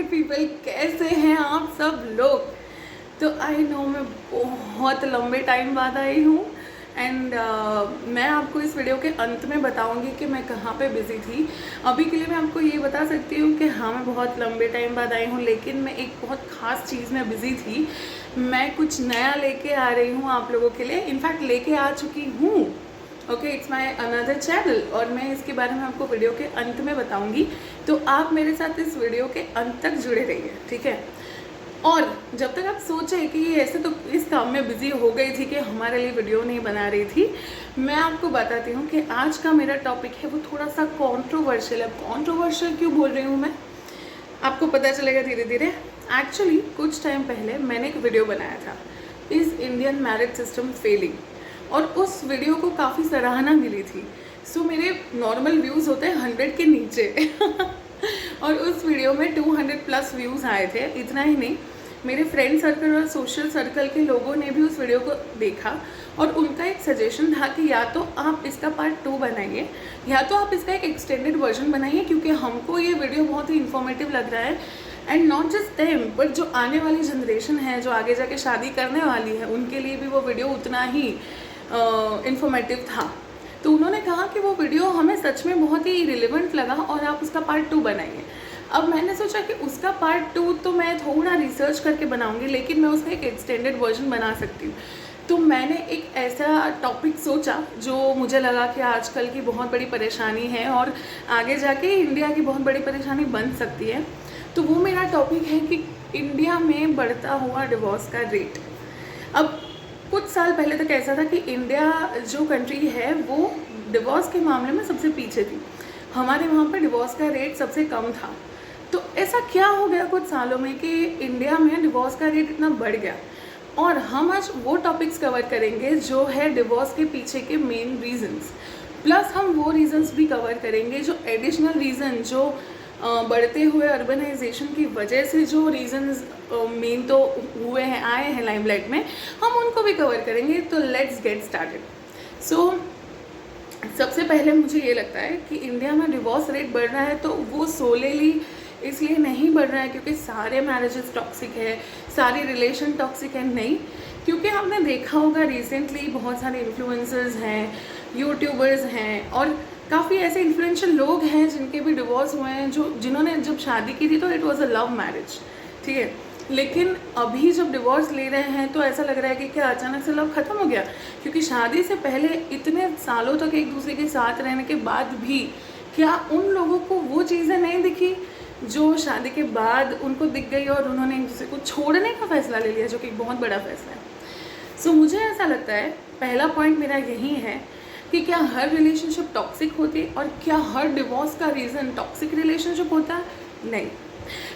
People, कैसे हैं आप सब लोग। तो आई नो मैं बहुत लंबे टाइम बाद आई हूँ एंड मैं आपको इस वीडियो के अंत में बताऊंगी कि मैं कहाँ पे बिज़ी थी। अभी के लिए मैं आपको ये बता सकती हूँ कि हाँ, मैं बहुत लंबे टाइम बाद आई हूँ, लेकिन मैं एक बहुत ख़ास चीज़ में बिज़ी थी। मैं कुछ नया लेके आ रही हूँ आप लोगों के लिए, इनफैक्ट लेके आ चुकी हूँ। Okay, it's my another channel और मैं इसके बारे में आपको वीडियो के अंत में बताऊंगी। तो आप मेरे साथ इस वीडियो के अंत तक जुड़े रहिए, ठीक है। और जब तक आप सोचें कि ये ऐसे तो इस काम में बिजी हो गई थी कि हमारे लिए वीडियो नहीं बना रही थी, मैं आपको बताती हूँ कि आज का मेरा टॉपिक है वो थोड़ा सा कॉन्ट्रोवर्शियल है। कॉन्ट्रोवर्शियल क्यों बोल रही हूँ मैं, आपको पता चलेगा धीरे धीरे। एक्चुअली कुछ टाइम पहले मैंने एक वीडियो बनाया था, is Indian marriage system failing, और उस वीडियो को काफ़ी सराहना मिली थी। सो मेरे नॉर्मल व्यूज़ होते हैं 100 के नीचे और उस वीडियो में 200 प्लस व्यूज़ आए थे। इतना ही नहीं, मेरे फ्रेंड सर्कल और सोशल सर्कल के लोगों ने भी उस वीडियो को देखा और उनका एक सजेशन था कि या तो आप इसका पार्ट 2 बनाइए या तो आप इसका एक एक्सटेंडेड वर्जन बनाइए, क्योंकि हमको ये वीडियो बहुत ही इन्फॉर्मेटिव लग रहा है। And not just them but जो आने वाली जनरेशन है, जो आगे जाके शादी करने वाली है, उनके लिए भी वो वीडियो उतना ही इन्फॉर्मेटिव था। तो उन्होंने कहा कि वो वीडियो हमें सच में बहुत ही रिलेवेंट लगा और आप उसका पार्ट 2 बनाइए। अब मैंने सोचा कि उसका पार्ट 2 तो मैं थोड़ा रिसर्च करके बनाऊंगी, लेकिन मैं उसका एक एक्सटेंडेड वर्जन बना सकती हूँ। तो मैंने एक ऐसा टॉपिक सोचा जो मुझे लगा कि आजकल की बहुत बड़ी परेशानी है और आगे जाके इंडिया की बहुत बड़ी परेशानी बन सकती है। तो वो मेरा टॉपिक है कि इंडिया में बढ़ता हुआ डिवोर्स का रेट। अब कुछ साल पहले तक ऐसा था कि इंडिया जो कंट्री है वो डिवोर्स के मामले में सबसे पीछे थी। हमारे वहाँ पर डिवोर्स का रेट सबसे कम था। तो ऐसा क्या हो गया कुछ सालों में कि इंडिया में डिवोर्स का रेट इतना बढ़ गया। और हम आज वो टॉपिक्स कवर करेंगे जो है डिवोर्स के पीछे के मेन रीजंस, प्लस हम वो रीजंस भी कवर करेंगे जो एडिशनल रीज़न, जो बढ़ते हुए अर्बनाइजेशन की वजह से जो रीजंस मेन तो हुए हैं, आए हैं लाइमलाइट में, हम उनको भी कवर करेंगे। तो लेट्स गेट स्टार्टेड। सो सबसे पहले मुझे ये लगता है कि इंडिया में डिवोर्स रेट बढ़ रहा है तो वो सोलेली इसलिए नहीं बढ़ रहा है क्योंकि सारे मैरिजेस टॉक्सिक है, सारी रिलेशन टॉक्सिक है, नहीं। क्योंकि आपने देखा होगा रिसेंटली बहुत सारे इन्फ्लुएंसर्स हैं, यूट्यूबर्स हैं और काफ़ी ऐसे इन्फ्लुएंशियल लोग हैं जिनके भी डिवोर्स हुए हैं, जिन्होंने जब शादी की थी तो it was a love marriage, ठीक है। लेकिन अभी जब डिवोर्स ले रहे हैं तो ऐसा लग रहा है कि क्या अचानक से लव ख़त्म हो गया, क्योंकि शादी से पहले इतने सालों तक एक दूसरे के साथ रहने के बाद भी क्या उन लोगों को वो चीज़ें नहीं दिखी जो शादी के बाद उनको दिख गई और उन्होंने एक दूसरे को छोड़ने का फ़ैसला ले लिया, जो कि बहुत बड़ा फैसला है। सो मुझे ऐसा लगता है पहला पॉइंट मेरा यही है कि क्या हर रिलेशनशिप टॉक्सिक होती है और क्या हर डिवोर्स का रीज़न टॉक्सिक रिलेशनशिप होता है? नहीं।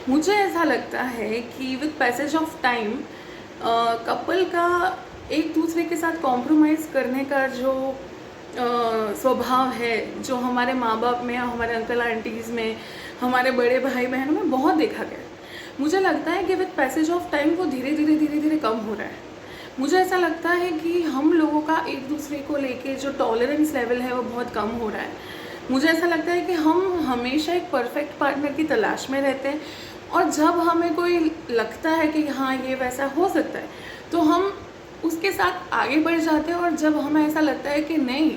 मुझे ऐसा लगता है कि with passage of time couple का एक दूसरे के साथ कॉम्प्रोमाइज़ करने का जो स्वभाव है, जो हमारे माँ बाप में, हमारे अंकल आंटीज़ में, हमारे बड़े भाई बहनों में बहुत देखा गया। मुझे लगता है कि विद पैसेज ऑफ टाइम वो धीरे धीरे कम हो रहा है। मुझे ऐसा लगता है कि हम लोगों का एक दूसरे को लेके जो टॉलरेंस लेवल है वो बहुत कम हो रहा है। मुझे ऐसा लगता है कि हम हमेशा एक परफेक्ट पार्टनर की तलाश में रहते हैं और जब हमें कोई लगता है कि हाँ ये वैसा हो सकता है तो हम उसके साथ आगे बढ़ जाते हैं, और जब हमें ऐसा लगता है कि नहीं,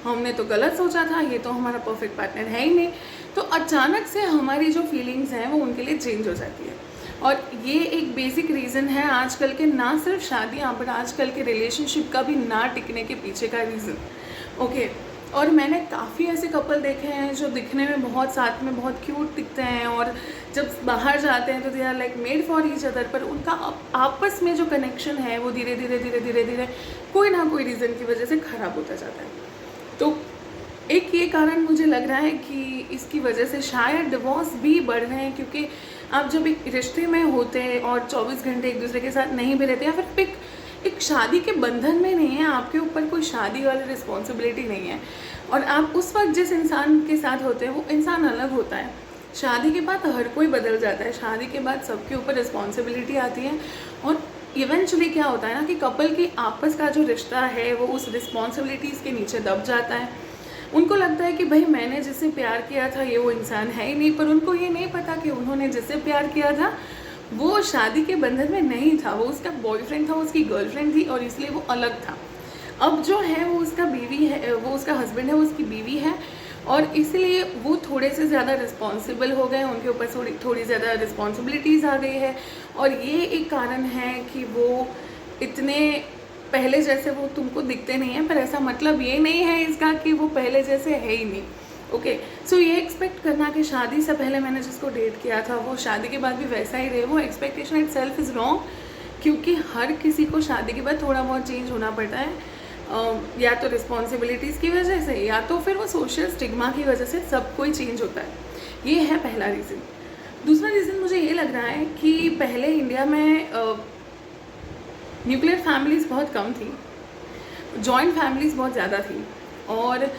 हमने तो गलत सोचा था, ये तो हमारा परफेक्ट पार्टनर है ही नहीं, तो अचानक से हमारी जो फीलिंग्स हैं वो उनके लिए चेंज हो जाती है। और ये एक बेसिक रीज़न है आजकल के, ना सिर्फ शादियाँ बट आजकल के रिलेशनशिप का भी ना टिकने के पीछे का रीज़न। ओके, और मैंने काफ़ी ऐसे कपल देखे हैं जो दिखने में बहुत साथ में बहुत क्यूट दिखते हैं और जब बाहर जाते हैं तो they are like made for each other, पर उनका आपस में जो कनेक्शन है वो धीरे धीरे कोई ना कोई रीज़न की वजह से ख़राब होता जाता है। तो एक ये कारण मुझे लग रहा है कि इसकी वजह से शायद डिवोर्स भी बढ़ रहे हैं, क्योंकि आप जब एक रिश्ते में होते हैं और 24 घंटे एक दूसरे के साथ नहीं भी रहते, या फिर एक शादी के बंधन में नहीं है, आपके ऊपर कोई शादी वाली रिस्पॉन्सिबिलिटी नहीं है और आप उस वक्त जिस इंसान के साथ होते हैं वो इंसान अलग होता है। शादी के बाद हर कोई बदल जाता है, शादी के बाद सबके ऊपर रिस्पॉन्सिबिलिटी आती है और इवेंचुअली क्या होता है ना कि कपल की आपस का जो रिश्ता है वो उस रिस्पॉन्सिबिलिटीज़ के नीचे दब जाता है। उनको लगता है कि भाई मैंने जिससे प्यार किया था ये वो इंसान है ही नहीं, पर उनको ये नहीं पता कि उन्होंने जिससे प्यार किया था वो शादी के बंधन में नहीं था, वो उसका बॉयफ्रेंड था, उसकी गर्लफ्रेंड थी और इसलिए वो अलग था। अब जो है वो उसका बीवी है, वो उसका हस्बैंड है, वो उसकी बीवी है और इसलिए वो थोड़े से ज़्यादा रिस्पॉन्सिबल हो गए, उनके ऊपर थोड़ी ज़्यादा रिस्पॉन्सिबिलिटीज़ आ गई है और ये एक कारण है कि वो इतने पहले जैसे वो तुमको दिखते नहीं हैं, पर ऐसा मतलब ये नहीं है इसका कि वो पहले जैसे है ही नहीं। ओके, सो ये एक्सपेक्ट करना कि शादी से पहले मैंने जिसको डेट किया था वो शादी के बाद भी वैसा ही रहे, वो expectation it self is wrong, क्योंकि हर किसी को शादी के बाद थोड़ा बहुत चेंज होना पड़ता है, या तो रिस्पॉन्सिबिलिटीज़ की वजह से या तो फिर वो सोशल स्टिग्मा की वजह से सब कोई चेंज होता है। ये है पहला रीज़न। दूसरा रीज़न मुझे ये लग रहा है कि पहले इंडिया में न्यूक्लियर फैमिलीज़ बहुत कम थी, जॉइंट फैमिलीज़ बहुत ज़्यादा थी और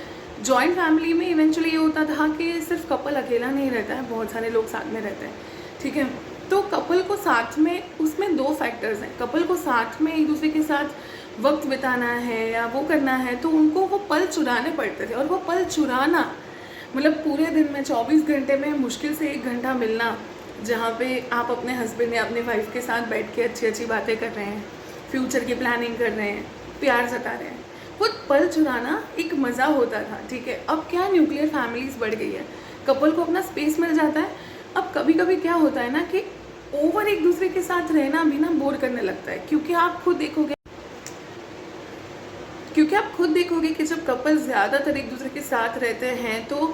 जॉइंट फैमिली में इवेंचुअली ये होता था कि सिर्फ कपल अकेला नहीं रहता है, बहुत सारे लोग साथ में रहते हैं, ठीक है। तो कपल को साथ में, उसमें दो फैक्टर्स हैं, कपल को साथ में एक दूसरे के साथ वक्त बिताना है या वो करना है तो उनको वो पल चुराने पड़ते थे, और वो पल चुराना मतलब पूरे दिन में 24 घंटे में मुश्किल से 1 घंटा मिलना जहाँ पे आप अपने हस्बैंड या अपने वाइफ के साथ बैठ के अच्छी अच्छी बातें कर रहे हैं, फ्यूचर की प्लानिंग कर रहे हैं, प्यार जता रहे हैं, वो पल चुराना एक मज़ा होता था, ठीक है। अब क्या न्यूक्लियर फैमिलीज़ बढ़ गई है, कपल को अपना स्पेस मिल जाता है। अब कभी कभी क्या होता है ना कि ओवर एक दूसरे के साथ रहना भी ना बोर करने लगता है, क्योंकि आप खुद देखोगे कि जब कपल ज़्यादातर एक दूसरे के साथ रहते हैं तो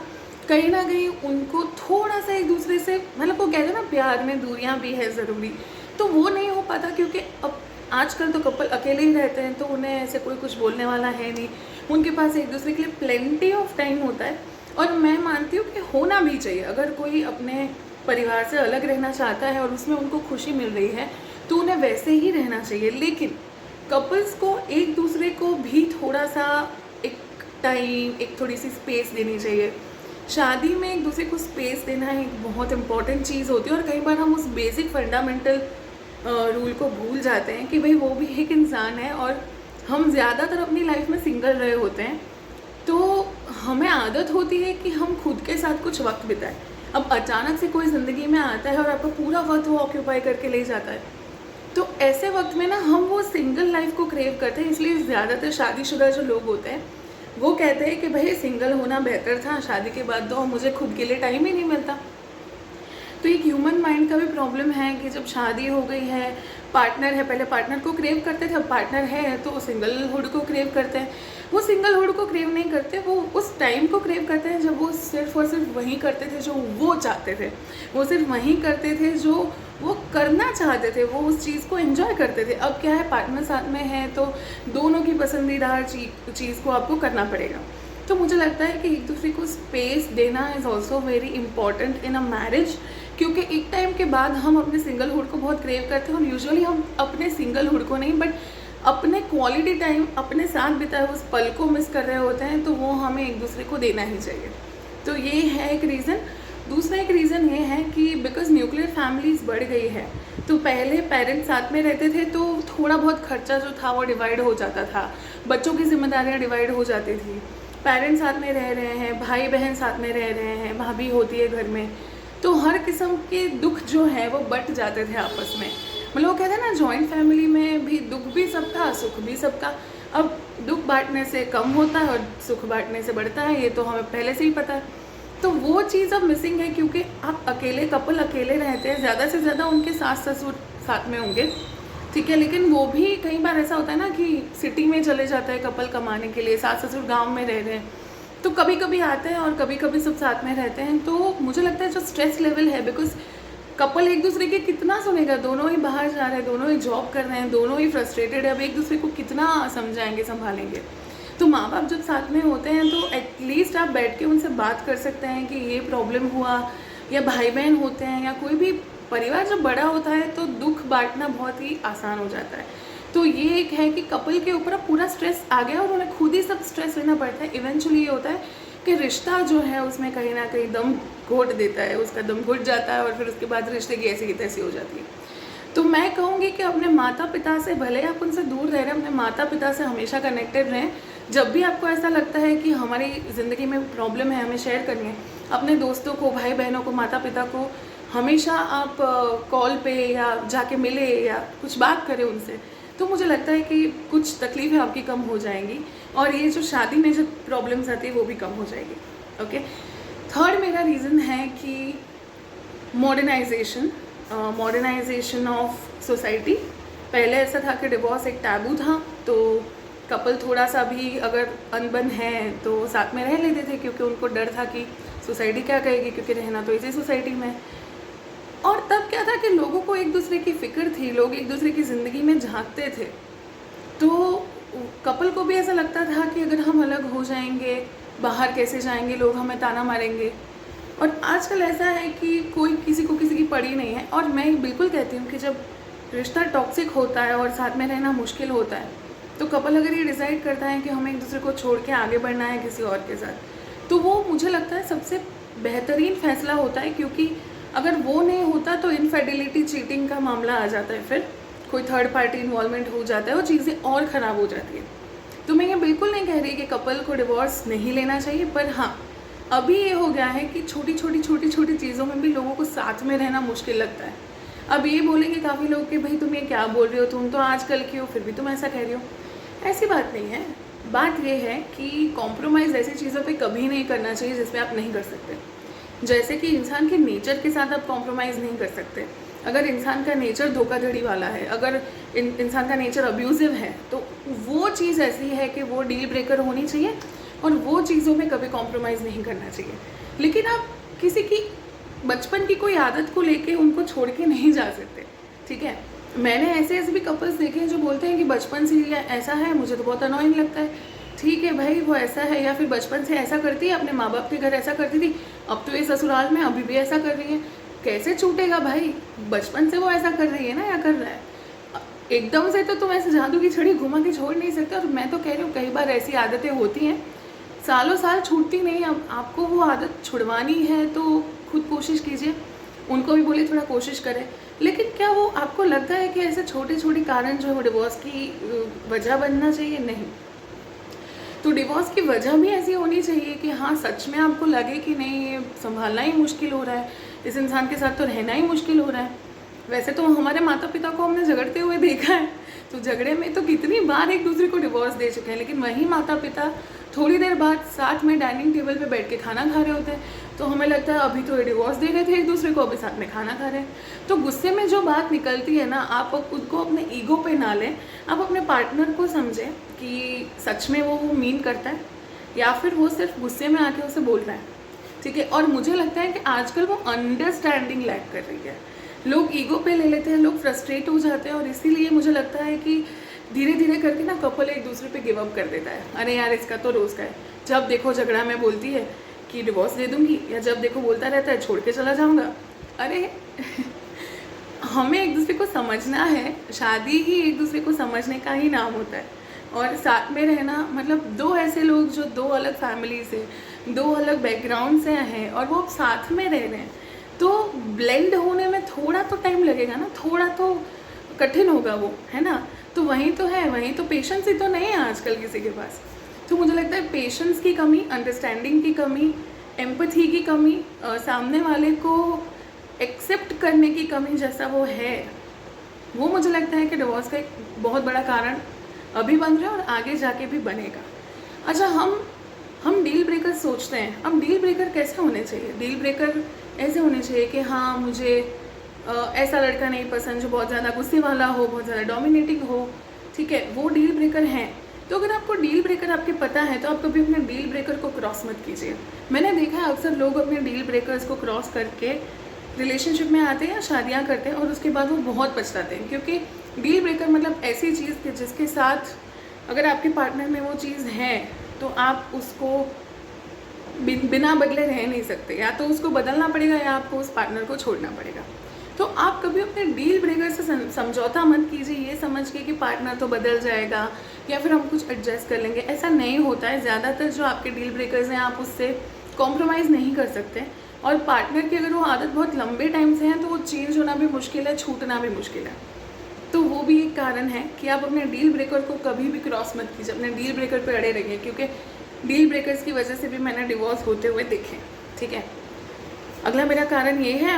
कहीं ना कहीं उनको थोड़ा सा एक दूसरे से, मतलब वो कहते हैं ना प्यार में दूरियां भी है ज़रूरी, तो वो नहीं हो पाता, क्योंकि अब आजकल तो कपल अकेले ही रहते हैं तो उन्हें ऐसे कोई कुछ बोलने वाला है नहीं, उनके पास एक दूसरे के लिए प्लेंटी ऑफ टाइम होता है। और मैं मानती हूँ कि होना भी चाहिए, अगर कोई अपने परिवार से अलग रहना चाहता है और उसमें उनको खुशी मिल रही है तो उन्हें वैसे ही रहना चाहिए, लेकिन कपल्स को एक दूसरे को भी थोड़ा सा एक टाइम, एक थोड़ी सी स्पेस देनी चाहिए। शादी में एक दूसरे को स्पेस देना एक बहुत इंपॉर्टेंट चीज़ होती है और कई बार हम उस बेसिक फंडामेंटल रूल को भूल जाते हैं कि भाई वो भी एक इंसान है और हम ज़्यादातर अपनी लाइफ में सिंगल रहे होते हैं, तो हमें आदत होती है कि हम खुद के साथ कुछ वक्त बिताएं। अब अचानक से कोई ज़िंदगी में आता है और आपका पूरा वक्त वो ऑक्यूपाई करके ले जाता है, तो ऐसे वक्त में ना हम वो सिंगल लाइफ को क्रेव करते हैं। इसलिए ज़्यादातर शादीशुदा जो लोग होते हैं वो कहते हैं कि भाई सिंगल होना बेहतर था, शादी के बाद तो मुझे खुद के लिए टाइम ही नहीं मिलता। तो एक ह्यूमन माइंड का भी प्रॉब्लम है कि जब शादी हो गई है, पार्टनर है, पहले पार्टनर को क्रेव करते थे, अब पार्टनर है तो सिंगलहुड को क्रेव करते हैं। वो सिंगलहुड को क्रेव नहीं करते, वो उस टाइम को क्रेव करते हैं जब वो सिर्फ और सिर्फ वही करते थे जो वो चाहते थे, वो सिर्फ वही करते थे जो वो करना चाहते थे, वो उस चीज़ को एंजॉय करते थे। अब क्या है, पार्टनर साथ में है तो दोनों की पसंदीदा चीज़ को आपको करना पड़ेगा। तो मुझे लगता है कि एक दूसरे को स्पेस देना is also very important in a marriage, क्योंकि एक टाइम के बाद हम अपने सिंगलहुड को बहुत क्रेव करते हैं और यूजुअली हम अपने सिंगलहुड को नहीं बट अपने क्वालिटी टाइम अपने साथ बिताए उस पल को मिस कर रहे होते हैं, तो वो हमें एक दूसरे को देना ही चाहिए। तो ये है एक रीज़न। दूसरा एक रीज़न ये है कि बिकॉज न्यूक्लियर फैमिलीज़ बढ़ गई है, तो पहले पेरेंट्स साथ में रहते थे तो थोड़ा बहुत खर्चा जो था वो डिवाइड हो जाता था, बच्चों की जिम्मेदारियाँ डिवाइड हो जाती थी, पेरेंट्स साथ में रह रहे हैं, भाई बहन साथ में रह रहे हैं, भाभी होती है घर में, तो हर किस्म के दुख जो है वो बट जाते थे आपस में। मतलब वो कहते हैं ना, जॉइंट फैमिली में भी दुख भी सबका, सुख भी सबका। अब दुख बांटने से कम होता है और सुख बांटने से बढ़ता है, ये तो हमें पहले से ही पता है। तो वो चीज़ अब मिसिंग है, क्योंकि आप अकेले, कपल अकेले रहते हैं, ज़्यादा से ज़्यादा उनके सास ससुर साथ में होंगे, ठीक है, लेकिन वो भी कई बार ऐसा होता है ना कि सिटी में चले जाता है कपल कमाने के लिए, सास ससुर गाँव में रह रहे हैं, तो कभी कभी आते हैं और कभी कभी सब साथ में रहते हैं। तो मुझे लगता है जो स्ट्रेस लेवल है, बिकॉज कपल एक दूसरे के कितना सुनेगा, दोनों ही बाहर जा रहे हैं, दोनों ही जॉब कर रहे हैं, दोनों ही फ्रस्ट्रेटेड है, अब एक दूसरे को कितना समझाएंगे, संभालेंगे। तो माँ बाप जब साथ में होते हैं तो एटलीस्ट आप बैठ के उनसे बात कर सकते हैं कि ये प्रॉब्लम हुआ, या भाई बहन होते हैं या कोई भी परिवार जब बड़ा होता है तो दुख बांटना बहुत ही आसान हो जाता है। तो ये एक है कि कपल के ऊपर पूरा स्ट्रेस आ गया और उन्हें खुद ही सब स्ट्रेस लेना पड़ता है। इवेंचुअली ये होता है कि रिश्ता जो है उसमें कहीं ना कहीं दम घोट देता है, उसका दम घुट जाता है और फिर उसके बाद रिश्ते की ऐसी की तैसी हो जाती है। तो मैं कहूँगी कि अपने माता पिता से, भले आप उनसे दूर रह रहे हैं, अपने माता पिता से हमेशा कनेक्टेड रहें, जब भी आपको ऐसा लगता है कि हमारी ज़िंदगी में प्रॉब्लम है, हमें शेयर करनी है, अपने दोस्तों को, भाई बहनों को, माता पिता को हमेशा आप कॉल पे या जाके मिले या कुछ बात करें उनसे, तो मुझे लगता है कि कुछ तकलीफ़ें आपकी कम हो जाएंगी और ये जो शादी में जो प्रॉब्लम्स आती है वो भी कम हो जाएगी। ओके, थर्ड मेरा रीज़न है कि मॉडर्नाइजेशन ऑफ सोसाइटी। पहले ऐसा था कि डिवोर्स एक टैबू था, तो कपल थोड़ा सा भी अगर अनबन है तो साथ में रह लेते थे, क्योंकि उनको डर था कि सोसाइटी क्या कहेगी, क्योंकि रहना तो इसी सोसाइटी में। और तब क्या था कि लोगों को एक दूसरे की फ़िक्र थी, लोग एक दूसरे की ज़िंदगी में झांकते थे, तो कपल को भी ऐसा लगता था कि अगर हम अलग हो जाएंगे, बाहर कैसे जाएंगे, लोग हमें ताना मारेंगे। और आजकल ऐसा है कि कोई किसी को किसी की पड़ी नहीं है। और मैं बिल्कुल कहती हूँ कि जब रिश्ता टॉक्सिक होता है और साथ में रहना मुश्किल होता है, तो कपल अगर ये डिसाइड करता है कि हमें एक दूसरे को छोड़ के आगे बढ़ना है किसी और के साथ, तो वो मुझे लगता है सबसे बेहतरीन फैसला होता है। क्योंकि अगर वो नहीं होता तो इनफिडेलिटी, चीटिंग का मामला आ जाता है, फिर कोई थर्ड पार्टी इन्वॉल्वमेंट हो जाता है और चीज़ें और ख़राब हो जाती है। तो मैं ये बिल्कुल नहीं कह रही कि कपल को डिवोर्स नहीं लेना चाहिए, पर हाँ, अभी ये हो गया है कि छोटी छोटी चीज़ों में भी लोगों को साथ में रहना मुश्किल लगता है। अब ये बोलेंगे काफ़ी लोग कि भाई तुम ये क्या बोल रहे हो, तुम तो आजकल की हो फिर भी तुम ऐसा कह रही हो। ऐसी बात नहीं है। बात ये है कि कॉम्प्रोमाइज़ ऐसी चीज़ों पे कभी नहीं करना चाहिए जिसमें आप नहीं कर सकते। जैसे कि इंसान के नेचर के साथ आप कॉम्प्रोमाइज़ नहीं कर सकते। अगर इंसान का नेचर धोखाधड़ी वाला है, अगर इंसान का नेचर अब्यूज़िव है, तो वो चीज़ ऐसी है कि वो डील ब्रेकर होनी चाहिए और वो चीज़ों में कभी कॉम्प्रोमाइज़ नहीं करना चाहिए। लेकिन आप किसी की बचपन की कोई आदत को लेके उनको छोड़ के नहीं जा सकते, ठीक है। मैंने ऐसे भी कपल्स देखे हैं जो बोलते हैं कि बचपन से ये ऐसा है, मुझे तो बहुत अनोइंग लगता है। ठीक है भाई, वो ऐसा है, या फिर बचपन से ऐसा करती है, अपने माँ बाप के घर ऐसा करती थी, अब तो ये ससुराल में अभी भी ऐसा कर रही है। कैसे छूटेगा भाई? बचपन से वो ऐसा कर रही है ना, या कर रहा है। एकदम से तो तुम ऐसे जादू की छड़ी घुमा के छोड़ नहीं सकते। और मैं तो कह रही हूँ कई बार ऐसी आदतें होती हैं सालों साल छूटती नहीं। अब आपको वो आदत छुड़वानी है तो खुद कोशिश कीजिए, उनको भी बोलिए थोड़ा कोशिश करें। लेकिन क्या वो आपको लगता है कि ऐसे छोटे छोटे कारण जो है वो डिवोर्स की वजह बनना चाहिए? नहीं। तो डिवोर्स की वजह भी ऐसी होनी चाहिए कि हाँ, सच में आपको लगे कि नहीं, ये संभालना ही मुश्किल हो रहा है, इस इंसान के साथ तो रहना ही मुश्किल हो रहा है। वैसे तो हमारे माता पिता को हमने झगड़ते हुए देखा है, तो झगड़े में तो कितनी बार एक दूसरे को डिवोर्स दे चुके हैं। लेकिन वही माता पिता थोड़ी देर बाद साथ में डाइनिंग टेबल पे बैठ के खाना खा रहे होते हैं, तो हमें लगता है अभी तो ये डिवोर्स दे रहे थे एक दूसरे को, अभी साथ में खाना खा रहे हैं। तो गुस्से में जो बात निकलती है ना, आप उसको अपने ईगो पे ना लें, आप अपने पार्टनर को समझें कि सच में वो मीन करता है या फिर वो सिर्फ गुस्से में आके उसे बोल रहा है, ठीक है। और मुझे लगता है कि आजकल वो अंडरस्टैंडिंग लैक कर रही है। लोग ईगो पे ले लेते हैं, लोग फ्रस्ट्रेट हो जाते हैं, और इसीलिए मुझे लगता है कि धीरे धीरे करके ना कपल एक दूसरे पे गिव अप कर देता है। अरे यार, इसका तो रोज़ का है, जब देखो झगड़ा में बोलती है कि डिवोर्स दे दूंगी, या जब देखो बोलता रहता है छोड़ के चला जाऊंगा। अरे हमें एक दूसरे को समझना है, शादी ही एक दूसरे को समझने का ही नाम होता है। और साथ में रहना मतलब दो ऐसे लोग जो दो अलग फैमिली से, दो अलग बैकग्राउंड से हैं और वो साथ में रह रहे हैं, तो ब्लेंड होने में थोड़ा तो टाइम लगेगा ना, थोड़ा तो कठिन होगा वो, है ना। तो वहीं तो है, वहीं तो पेशेंस ही तो नहीं है आजकल किसी के पास। तो मुझे लगता है पेशेंस की कमी, अंडरस्टैंडिंग की कमी, एम्पैथी की कमी, सामने वाले को एक्सेप्ट करने की कमी जैसा वो है, वो मुझे लगता है कि डिवोर्स का एक बहुत बड़ा कारण अभी बन रहा है और आगे जाके भी बनेगा। अच्छा, हम डील ब्रेकर सोचते हैं। अब डील ब्रेकर कैसे होने चाहिए? डील ब्रेकर ऐसे होने चाहिए कि हाँ, मुझे ऐसा लड़का नहीं पसंद जो बहुत ज़्यादा गुस्से वाला हो, बहुत ज़्यादा डोमिनेटिंग हो, ठीक है, वो डील ब्रेकर हैं। तो अगर आपको डील ब्रेकर आपके पता है तो आप कभी अपने डील ब्रेकर को क्रॉस मत कीजिए। मैंने देखा है अक्सर लोग अपने डील ब्रेकर्स को क्रॉस करके रिलेशनशिप में आते हैं या शादियाँ करते हैं और उसके बाद वो बहुत पछताते हैं। क्योंकि डील ब्रेकर मतलब ऐसी चीज़ कि जिसके साथ अगर आपके पार्टनर में वो चीज़ है तो आप उसको बिना बदले रह नहीं सकते, या तो उसको बदलना पड़ेगा या आपको उस पार्टनर को छोड़ना पड़ेगा। तो आप कभी अपने डील ब्रेकर से समझौता मत कीजिए ये समझ के कि पार्टनर तो बदल जाएगा या फिर हम कुछ एडजस्ट कर लेंगे। ऐसा नहीं होता है। ज़्यादातर जो आपके डील ब्रेकर्स हैं आप उससे कॉम्प्रोमाइज़ नहीं कर सकते, और पार्टनर की अगर वो आदत बहुत लंबे टाइम से है तो वो चेंज होना भी मुश्किल है, छूटना भी मुश्किल है। तो वो भी एक कारण है कि आप अपने डील ब्रेकर को कभी भी क्रॉस मत कीजिए, अपने डील ब्रेकर पे अड़े रहिए, क्योंकि डील ब्रेकर्स की वजह से भी मैंने डिवोर्स होते हुए देखे। ठीक है, अगला मेरा कारण ये है,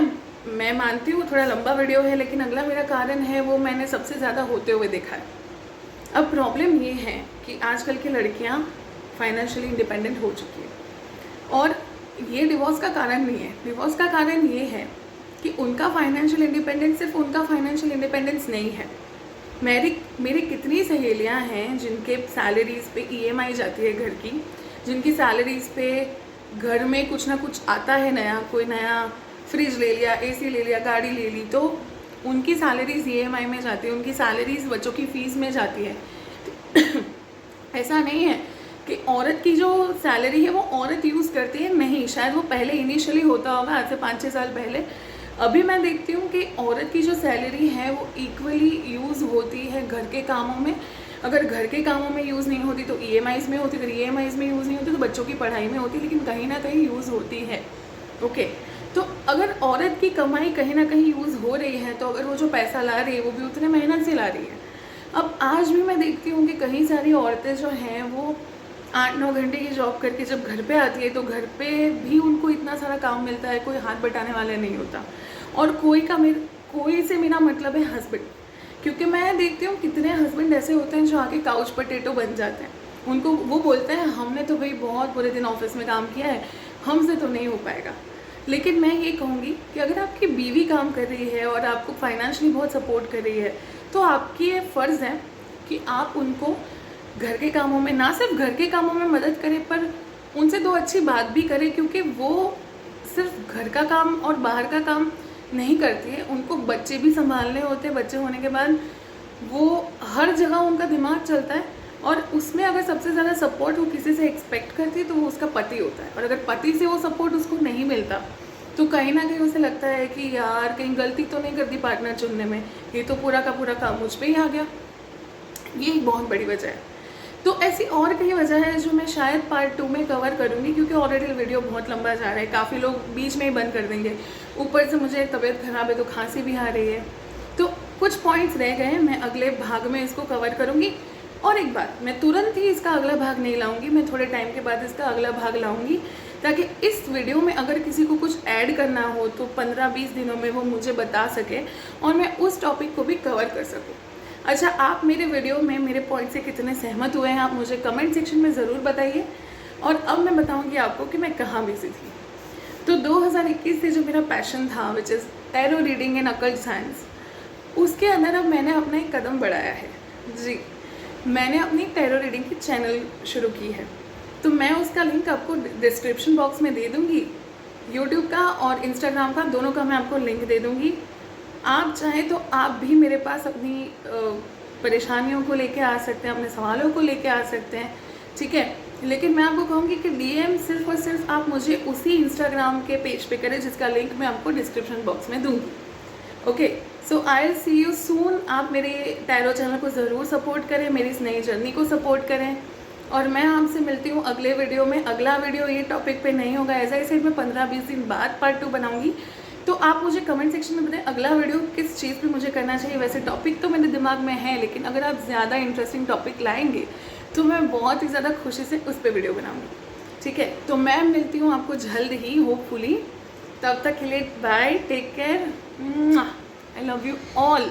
मैं मानती हूँ थोड़ा लंबा वीडियो है, लेकिन अगला मेरा कारण है वो मैंने सबसे ज़्यादा होते हुए देखा है। अब प्रॉब्लम ये है कि आजकल की लड़कियाँ फाइनेंशियली इंडिपेंडेंट हो चुकी है, और ये डिवोर्स का कारण नहीं है। डिवोर्स का कारण ये है कि उनका फाइनेंशियल इंडिपेंडेंस सिर्फ उनका फाइनेंशियल इंडिपेंडेंस नहीं है। मेरी कितनी सहेलियां हैं जिनके सैलरीज़ पे EMI जाती है घर की, जिनकी सैलरीज़ पे घर में कुछ ना कुछ आता है नया, कोई नया फ्रिज ले लिया, AC ले लिया, गाड़ी ले ली, तो उनकी सैलरीज़ EMI में जाती है, उनकी सैलरीज़ बच्चों की फ़ीस में जाती है। ऐसा नहीं है कि औरत की जो सैलरी है वो औरत यूज़ करती है, नहीं, शायद वो पहले इनिशियली होता होगा, आज से 5-6 साल पहले। अभी मैं देखती हूँ कि औरत की जो सैलरी है वो इक्वली यूज़ होती है घर के कामों में। अगर घर के कामों में यूज़ नहीं होती तो EMIs में होती, अगर EMIs में यूज़ नहीं होती तो बच्चों की पढ़ाई में होती, लेकिन कहीं ना कहीं यूज़ होती है। ओके, तो अगर औरत की कमाई कहीं ना कहीं यूज़ हो रही है, तो अगर वो जो पैसा ला रही है वो भी उतने मेहनत से ला रही है। अब आज भी मैं देखती हूँ कि कई सारी औरतें जो हैं वो 8-9 घंटे की जॉब करके जब घर पे आती है तो घर पे भी उनको इतना सारा काम मिलता है, कोई हाथ बटाने वाला नहीं होता। और कोई से मेरा मतलब है हस्बैंड, क्योंकि मैं देखती हूँ कितने हस्बैंड ऐसे होते हैं जो आके काउच पोटैटो बन जाते हैं। उनको वो बोलते हैं हमने तो भाई बहुत पूरे दिन ऑफिस में काम किया है, हमसे तो नहीं हो पाएगा। लेकिन मैं ये कहूँगी कि अगर आपकी बीवी काम कर रही है और आपको फाइनेंशियली बहुत सपोर्ट कर रही है, तो आपकी ये फ़र्ज़ है कि आप उनको घर के कामों में, ना सिर्फ घर के कामों में मदद करें, पर उनसे 2 अच्छी बात भी करें, क्योंकि वो सिर्फ घर का काम और बाहर का काम नहीं करती है, उनको बच्चे भी संभालने होते हैं। बच्चे होने के बाद वो हर जगह उनका दिमाग चलता है, और उसमें अगर सबसे ज़्यादा सपोर्ट वो किसी से एक्सपेक्ट करती है तो वो उसका पति होता है। और अगर पति से वो सपोर्ट उसको नहीं मिलता तो कहीं ना कहीं उसे लगता है कि यार कहीं गलती तो नहीं कर दी पार्टनर चुनने में, ये तो पूरा का पूरा काम मुझ पे ही आ गया। ये एक बहुत बड़ी वजह है। तो ऐसी और कई वजह है जो मैं शायद पार्ट 2 में कवर करूँगी, क्योंकि ऑलरेडी वीडियो बहुत लंबा जा रहा है, काफ़ी लोग बीच में ही बंद कर देंगे। ऊपर से मुझे तबीयत ख़राब है तो खांसी भी आ रही है, तो कुछ पॉइंट्स रह गए हैं, मैं अगले भाग में इसको कवर करूँगी। और एक बात, मैं तुरंत ही इसका अगला भाग नहीं लाऊंगी, मैं थोड़े टाइम के बाद इसका अगला भाग लाऊंगी, ताकि इस वीडियो में अगर किसी को कुछ ऐड करना हो तो 15-20 दिनों में वो मुझे बता सके और मैं उस टॉपिक को भी कवर कर सकूँ। अच्छा, आप मेरे वीडियो में मेरे पॉइंट से कितने सहमत हुए हैं आप मुझे कमेंट सेक्शन में ज़रूर बताइए। और अब मैं बताऊँगी आपको कि मैं कहाँ बिजी थी। तो 2021 से जो मेरा पैशन था, which is tarot reading and occult science, उसके अंदर अब मैंने अपना एक कदम बढ़ाया है। जी, मैंने अपनी टैरो रीडिंग की चैनल शुरू की है, तो मैं उसका लिंक आपको डिस्क्रिप्शन बॉक्स में दे दूँगी। यूट्यूब का और इंस्टाग्राम का, दोनों का मैं आपको लिंक दे दूँगी। आप चाहें तो आप भी मेरे पास अपनी परेशानियों को लेके आ सकते हैं, अपने सवालों को लेके आ सकते हैं, ठीक है। लेकिन मैं आपको कहूँगी कि DM सिर्फ और सिर्फ आप मुझे उसी इंस्टाग्राम के पेज पे करें जिसका लिंक मैं आपको डिस्क्रिप्शन बॉक्स में दूँगी। Okay, so I will see you soon. आप मेरे टैरो चैनल को ज़रूर सपोर्ट करें, मेरी इस नई जर्नी को सपोर्ट करें, और मैं आपसे मिलती हूँ अगले वीडियो में। अगला वीडियो ये टॉपिक पे नहीं होगा, ऐसा ही सिर्फ मैं 15-20 दिन बाद पार्ट 2 बनाऊँगी। तो आप मुझे कमेंट सेक्शन में बताएं अगला वीडियो किस चीज़ पे मुझे करना चाहिए। वैसे टॉपिक तो मेरे दिमाग में है, लेकिन अगर आप ज़्यादा इंटरेस्टिंग टॉपिक लाएंगे तो मैं बहुत ही ज़्यादा खुशी से उस पर वीडियो बनाऊँगी, ठीक है। तो मैं मिलती हूँ आपको जल्द ही, होपफुली। तब तक के लिए bye, take care, I love you all.